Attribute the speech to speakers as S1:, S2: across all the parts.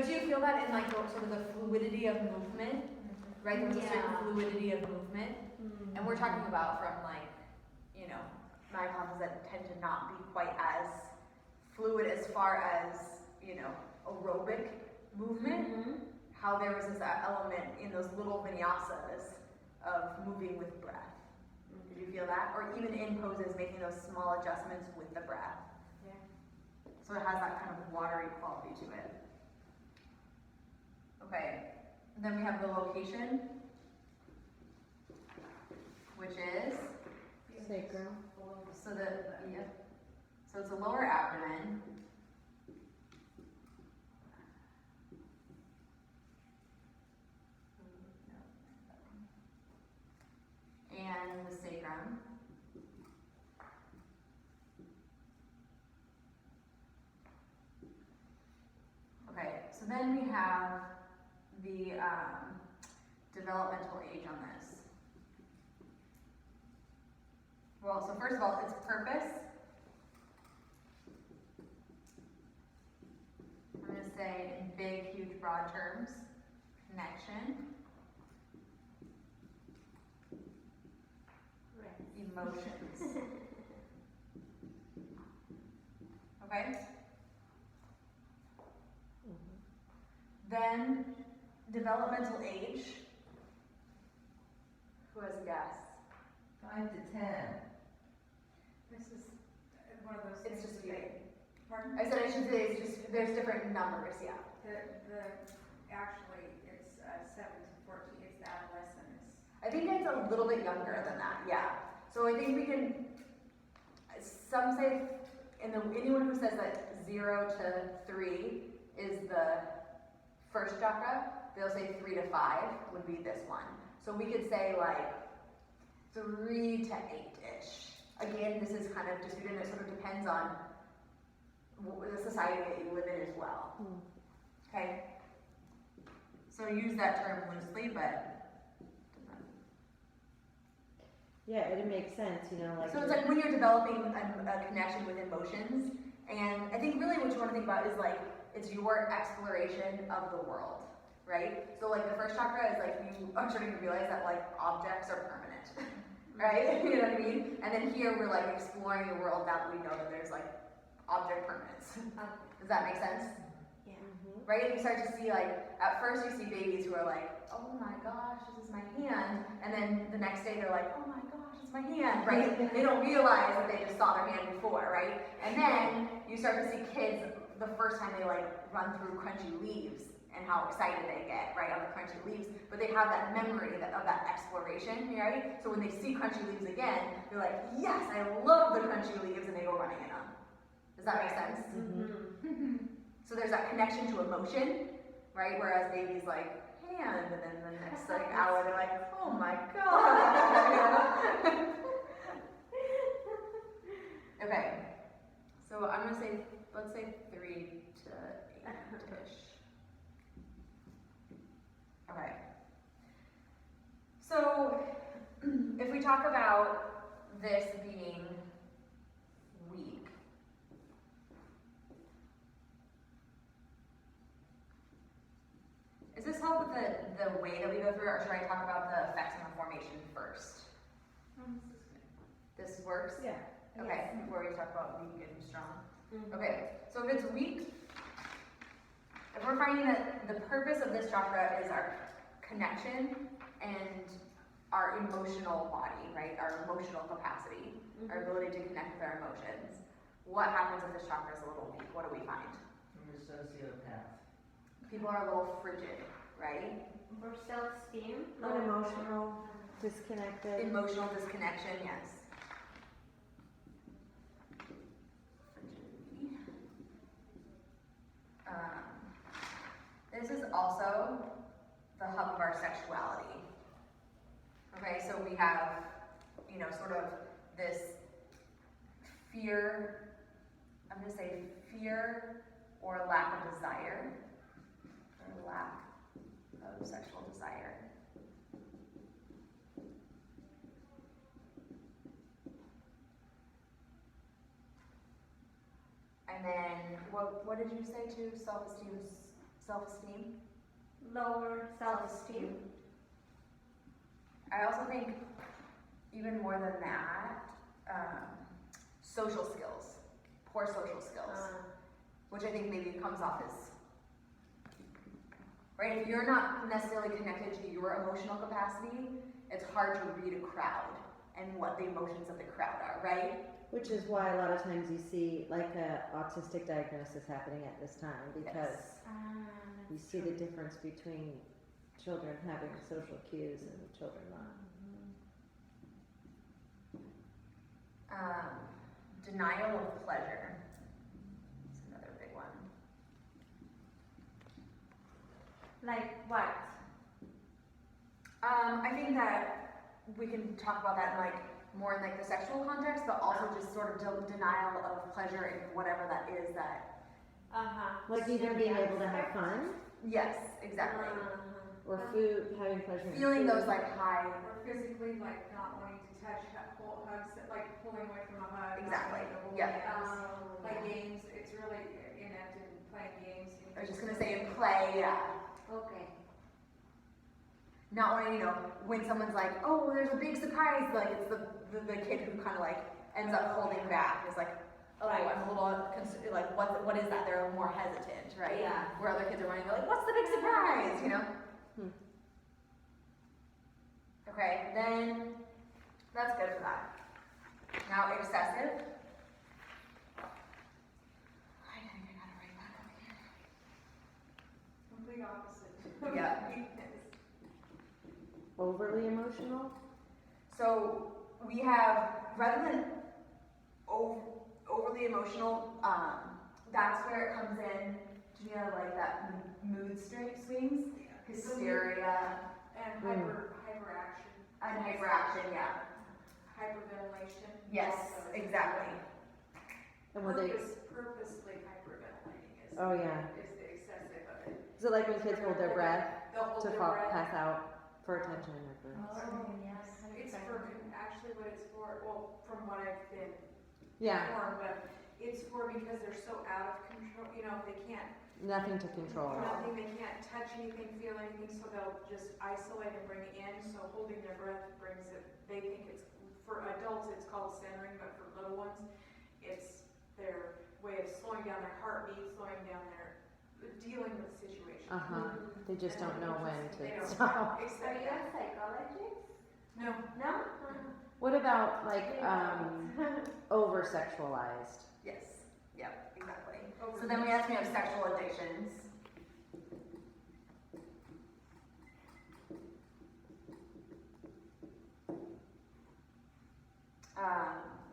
S1: But do you feel that in like sort of the fluidity of movement? Right? There's a certain fluidity of movement. Mm-hmm. And we're talking about from like, you know, myopods that tend to not be quite as fluid as far as, you know, aerobic movement. Mm-hmm. How there was this element in those little vinyasas of moving with breath. Mm-hmm. Did you feel that? Or even in poses, making those small adjustments with the breath. Yeah. So it has that kind of watery quality to it. Okay, then we have the location, which is
S2: sacrum.
S1: So so it's the lower abdomen. And the sacrum. Okay, so then we have the developmental age on this. Well, so first of all, its purpose. I'm going to say in big, huge, broad terms, connection, emotions. Okay? Then, developmental age. Who has a guess?
S3: 5 to 10.
S4: This is one of those
S1: It's
S4: things.
S1: just a few.
S4: Pardon?
S1: I said I should say it's just, there's different numbers, yeah.
S4: Actually, it's 7 to 14, it's the adolescence.
S1: I think it's a little bit younger than that, yeah. So I think we can, some say, anyone who says that 0 to 3 is the first chakra, they'll say 3 to 5 would be this one. So we could say like 3 to 8-ish. Again, this is kind of disputed, and it sort of depends on the society that you live in as well. Okay? So use that term loosely, but
S2: yeah, it makes sense, you know, like.
S1: so it's like when you're developing a connection with emotions, and I think really what you want to think about is like, it's your exploration of the world, right? So like the first chakra is like you are starting to realize that like objects are permanent, right? You know what I mean? And then here we're like exploring the world now that we know that there's like object permanence. Does that make sense?
S2: Yeah.
S1: Right? And you start to see like, at first you see babies who are like, oh my gosh, this is my hand. And then the next day they're like, oh my gosh, it's my hand, right? They don't realize that they just saw their hand before, right? And then you start to see kids the first time they like run through crunchy leaves and how excited they get, right, on the crunchy leaves. But they have that memory of that exploration, right? So when they see crunchy leaves again, they're like, yes, I love the crunchy leaves, and they go running in them. Does that make sense? Mm-hmm. So there's that connection to emotion, right? Whereas babies like hand, and then the next like hour they're like, oh my god. Okay, so I'm gonna say, let's say 3 to 8-ish. Okay. So if we talk about this being weak, does this help with the way that we go through it, or should I talk about the effects and the formation first? This works?
S2: Yeah.
S1: Okay,
S2: Yes.
S1: before we talk about weak and strong. Okay, so if it's weak, if we're finding that the purpose of this chakra is our connection and our emotional body, right? Our emotional capacity, our ability to connect with our emotions. What happens if this chakra is a little weak? What do we find?
S3: I'm a sociopath.
S1: People are a little frigid, right?
S5: For self-esteem.
S2: Unemotional, disconnected.
S1: Emotional disconnection, yes. This is also the hub of our sexuality. Okay, so we have, you know, sort of this fear, I'm going to say fear or lack of desire, or lack of sexual desire. And then, what did you say to self-esteem? self-esteem.
S5: lower self-esteem.
S1: I also think even more than that, social skills, poor social skills, which I think maybe comes off as, right? If you're not necessarily connected to your emotional capacity, it's hard to read a crowd and what the emotions of the crowd are, right?
S2: Which is why a lot of times you see like a autistic diagnosis happening at this time, because you see the difference between children having social cues and children not.
S1: Denial of pleasure is another big one.
S5: Like what?
S1: I think that we can talk about that in like more in like the sexual context, but also just sort of denial of pleasure in whatever that is that.
S2: Like even being able to have fun,
S1: Yes, exactly.
S2: or food, having pleasure in
S1: Feeling
S2: food.
S1: those like high.
S4: Or physically, like not wanting to touch, hold hugs, like pulling away from a hug. not
S1: Exactly,
S4: wanting to hold
S1: yeah.
S4: hands, Play games, it's really inept in playing games.
S1: I was just gonna say in play, yeah.
S5: Okay.
S1: Not wanting, when someone's like, oh, there's a big surprise, like it's the kid who kind of like ends up holding back. Is like, oh,
S5: Right.
S1: I'm a little like, what is that? They're more hesitant, right?
S5: Yeah.
S1: Where other kids are running, they're like, what's the big surprise? Okay, then that's good for that. Now excessive. I think I gotta write back up here.
S4: Complete opposite.
S1: Yeah.
S2: Overly emotional.
S1: So we have, rather than overly emotional, that's where it comes in, like that mood swings, hysteria,
S4: And hyperaction.
S1: and hyperaction, yeah.
S4: Hyperventilation.
S1: Yes,
S4: also is-
S1: exactly.
S2: And what they,
S4: Purposely hyperventilating is.
S2: oh yeah.
S4: Is the excessive of it.
S2: Is it like when kids hold their breath
S4: They'll hold
S2: to
S4: their
S2: fall,
S4: breath.
S2: pass out for attention or for?
S5: Yes.
S4: It's for, actually what it's for, well, from what I've been
S2: Yeah,
S4: informed, but it's for because they're so out of control, they can't,
S2: nothing to control.
S4: nothing, they can't touch anything, feel anything, so they'll just isolate and bring it in, so holding their breath brings it, they think it's, for adults, it's called centering, but for little ones, it's their way of slowing down their heartbeat, slowing down their, dealing with the situation.
S2: They just don't know when
S4: They
S2: to
S4: don't
S2: stop.
S4: expect
S5: Are you a psychologist?
S4: No.
S5: No?
S2: What about like over sexualized?
S1: Yes, yep, exactly. So then we have sexual addictions.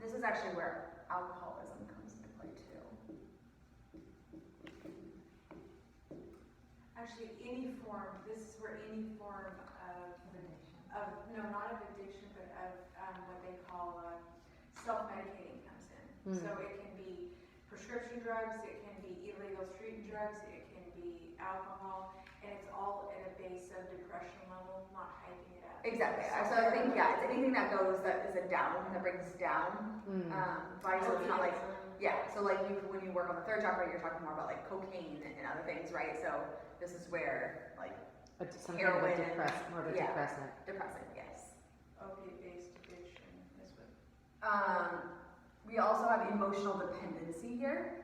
S1: This is actually where alcoholism comes into play too.
S4: Actually, any form, this is where any form no, not of addiction, but of what they call self-medicating comes in. So it can be prescription drugs, it can be illegal street drugs, it can be alcohol, and it's all at a base of depression level, not hyping it up.
S1: Exactly. So I think, it's anything that is a down, that brings down body. So it's not like, so like when you work on the third chakra, you're talking more about like cocaine and other things, right? So this is where like
S2: Some kind of
S1: heroin
S2: a
S1: and-
S2: more of a depressant.
S1: depressing, yes.
S4: Opiate-based addiction is what.
S1: We also have emotional dependency here.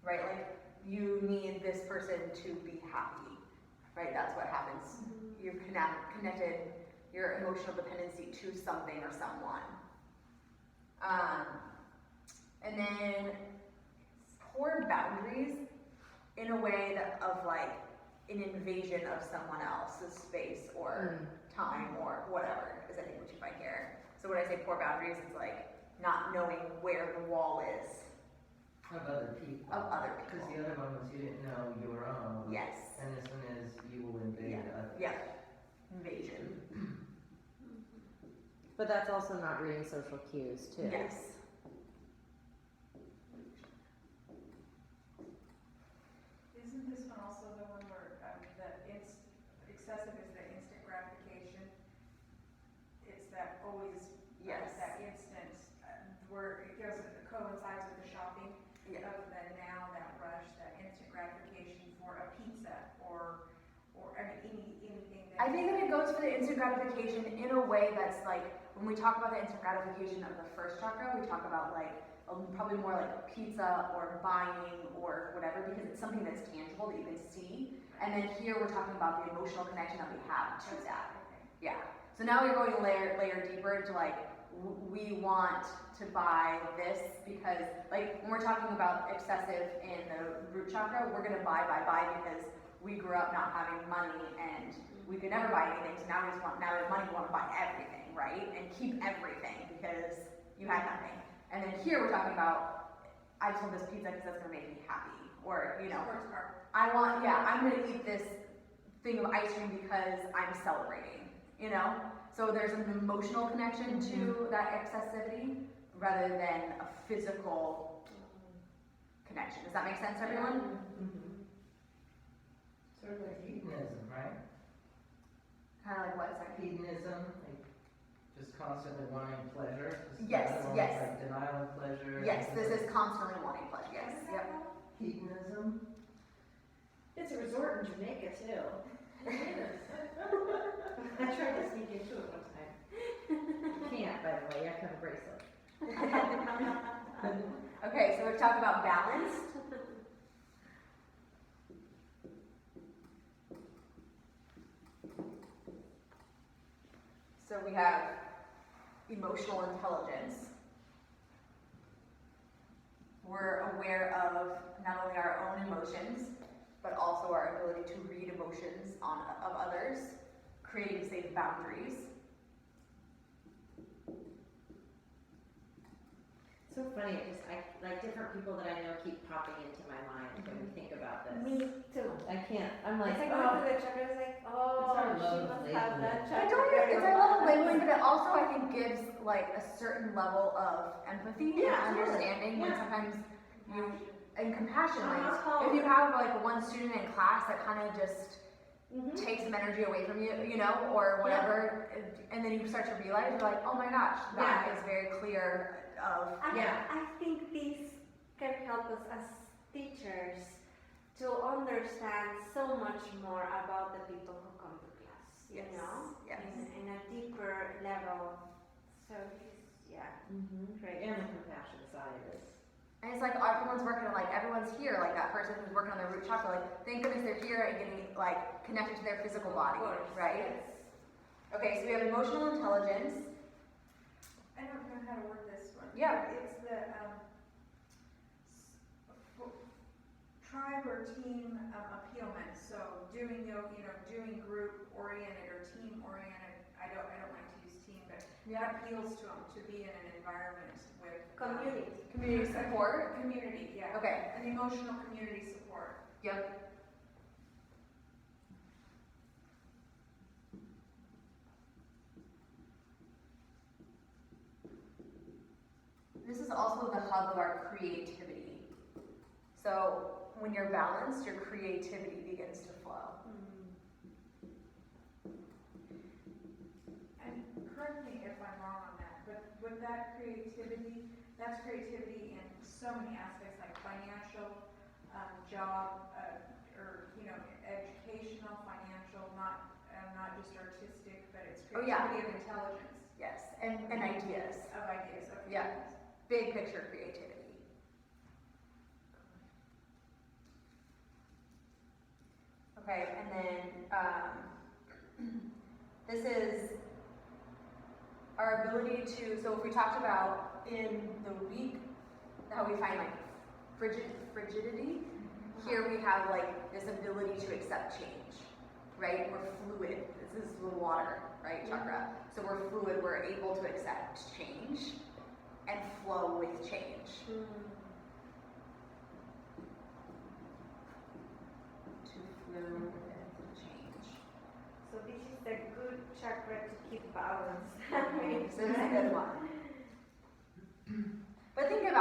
S1: Right, like you need this person to be happy, right? That's what happens. You've connected your emotional dependency to something or someone. And then poor boundaries in a way of like an invasion of someone else's space or time or whatever is I think what you find here. So when I say poor boundaries, it's like not knowing where the wall is
S3: Of other people.
S1: of other
S3: Because
S1: people.
S3: the other one was you didn't know your own.
S1: Yes.
S3: And this one is you will invade others.
S1: Yeah. Invasion.
S2: But that's also not reading social cues too.
S1: Yes.
S4: Isn't this one also the one where excessive is the instant gratification? It's that always,
S1: Yes.
S4: that instant, where it coincides with the shopping
S1: Yeah.
S4: of the now, that rush, that instant gratification for a pizza or I mean, anything that.
S1: I think that it goes for the instant gratification in a way that's like, when we talk about the instant gratification of the first chakra, we talk about like, probably more like pizza or buying or whatever, because it's something that's tangible that you can see. And then here we're talking about the emotional connection that we have to that. Yeah. So now we're going layer deeper into like, we want to buy this because, like, when we're talking about excessive in the root chakra, we're gonna buy because we grew up not having money and we could never buy anything. So now we have money, we want to buy everything, right? And keep everything because you had nothing. And then here we're talking about, I just want this pizza because that's gonna make me happy, or you know,
S4: Sports car.
S1: I'm gonna eat this thing of ice cream because I'm celebrating, you know? So there's an emotional connection to that excessivity rather than a physical connection. Does that make sense, everyone?
S3: Sort of like hedonism, right?
S1: Kind of like what, sorry?
S3: Hedonism, like just constantly wanting pleasure. Just
S1: Yes,
S3: another one,
S1: yes.
S3: Like denial of pleasure.
S1: Yes, this is constantly wanting pleasure, yes, yep.
S3: Hedonism.
S2: It's a resort in Jamaica too. I tried to sneak into it one time. You can't, by the way, you have to have a bracelet.
S1: Okay, so we've talked about balance. So we have emotional intelligence. We're aware of not only our own emotions, but also our ability to read emotions of others, creating safe boundaries.
S2: So funny, like different people that I know keep popping into my mind when we think about this.
S5: Me too.
S2: I can't, I'm like,
S5: It's like
S2: oh,
S5: going to the chakra, it's like,
S3: It's our
S5: oh, she
S3: love
S5: must
S3: of
S5: have that
S3: labeling.
S1: I
S5: chakra.
S1: don't
S5: very
S1: it's our love of
S5: much.
S1: labeling, but it also I think gives like a certain level of empathy
S2: Yeah,
S1: and
S2: totally.
S1: understanding when
S2: Yeah.
S1: sometimes you and compassion. Like
S2: Uh-huh.
S1: if you have like one student in class that kind of just
S2: Mhm.
S1: takes some energy away from you, you know, or whatever, and then you start to realize you're like, oh my gosh, that is very clear of
S5: I think this can help us as teachers to understand so much more about the people who come to class, you
S1: Yes,
S5: know,
S1: yes.
S5: in a deeper level. So great.
S2: And the compassion side is.
S1: And it's like everyone's working on, like everyone's here, like that person who's working on their root chakra, like thank goodness they're here and getting like connected to their physical body,
S5: Of course,
S1: right?
S5: yes.
S1: Okay, so we have emotional intelligence.
S4: I don't know how to word this one.
S1: Yeah.
S4: It's the tribe or team appealment. So doing doing group oriented or team oriented. I don't like to use team, but that appeals to them to be in an environment with
S5: Community.
S1: Community support.
S4: Community, yeah.
S1: Okay.
S4: An emotional community support.
S1: Yep. This is also the hub of our creativity. So when you're balanced, your creativity begins to flow.
S4: And correct me if I'm wrong on that, but with that creativity, that's creativity in so many aspects, like financial, job, or educational, financial, not just artistic, but it's
S1: Oh, yeah.
S4: creativity of intelligence,
S1: Yes, and ideas.
S4: of ideas. Okay.
S1: Yeah. Big picture creativity. Okay, and then this is our ability to, so if we talked about in the week, how we find like frigidity, here we have like this ability to accept change, right? We're fluid. This is the water, right, chakra. So we're fluid, we're able to accept change and flow with change. To flow with change.
S5: So this is the good chakra to keep balance.
S1: So this is a good one. But think about